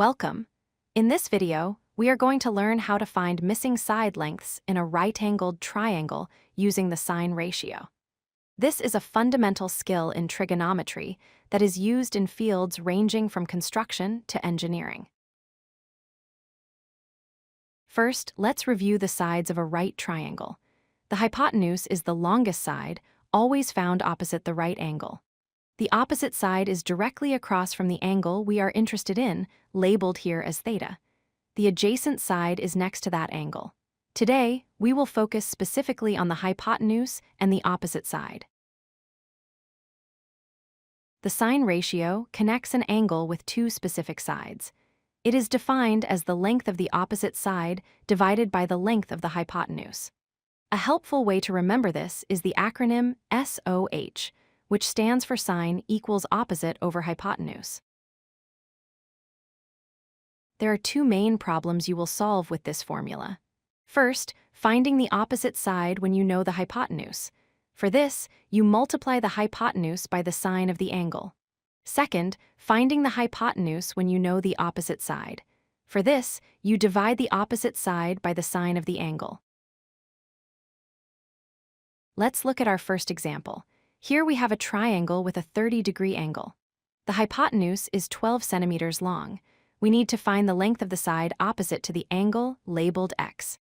Welcome. In this video, we are going to learn how to find missing side lengths in a right-angled triangle using the sine ratio. This is a fundamental skill in trigonometry that is used in fields ranging from construction to engineering. First, let's review the sides of a right triangle. The hypotenuse is the longest side, always found opposite the right angle. The opposite side is directly across from the angle we are interested in, labeled here as theta. The adjacent side is next to that angle. Today, we will focus specifically on the hypotenuse and the opposite side. The sine ratio connects an angle with two specific sides. It is defined as the length of the opposite side divided by the length of the hypotenuse. A helpful way to remember this is the acronym SOH, which stands for sine equals opposite over hypotenuse. There are two main problems you will solve with this formula. First, finding the opposite side when you know the hypotenuse. For this, you multiply the hypotenuse by the sine of the angle. Second, finding the hypotenuse when you know the opposite side. For this, you divide the opposite side by the sine of the angle. Let's look at our first example. Here we have a triangle with a 30-degree angle. The hypotenuse is 12 centimeters long. We need to find the length of the side opposite to the angle labeled x.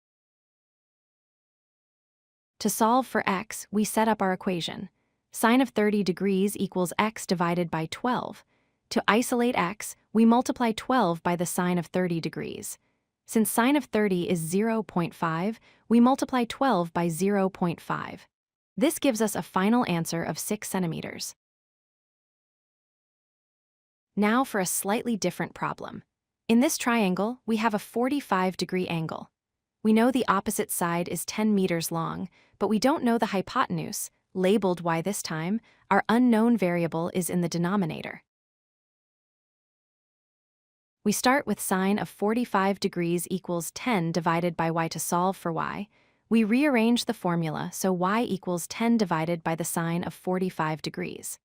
To solve for x, we set up our equation. Sine of 30 degrees equals x divided by 12. To isolate x, we multiply 12 by the sine of 30 degrees. Since sine of 30 is 0.5, we multiply 12 by 0.5. This gives us a final answer of 6 centimeters. Now for a slightly different problem. In this triangle, we have a 45-degree angle. We know the opposite side is 10 meters long, but we don't know the hypotenuse, labeled y this time. Our unknown variable is in the denominator. We start with sine of 45 degrees equals 10 divided by y to solve for y. We rearrange the formula so y equals 10 divided by the sine of 45 degrees.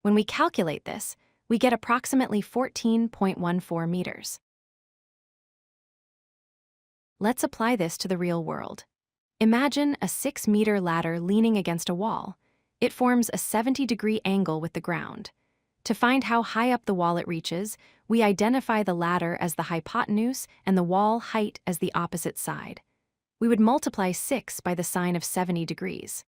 When we calculate this, we get approximately 14.14 meters. Let's apply this to the real world. Imagine a 6-meter ladder leaning against a wall. It forms a 70-degree angle with the ground. To find how high up the wall it reaches, we identify the ladder as the hypotenuse and the wall height as the opposite side. We would multiply 6 by the sine of 70 degrees.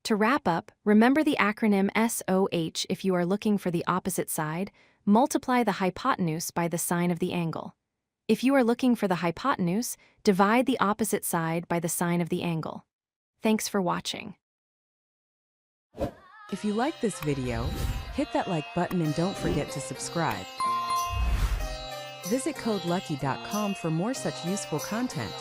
To wrap up, remember the acronym SOH if you are looking for the opposite side. Multiply the hypotenuse by the sine of the angle. If you are looking for the hypotenuse, divide the opposite side by the sine of the angle. Thanks for watching. If you like this video, hit that like button and don't forget to subscribe. Visit codelucky.com for more such useful content.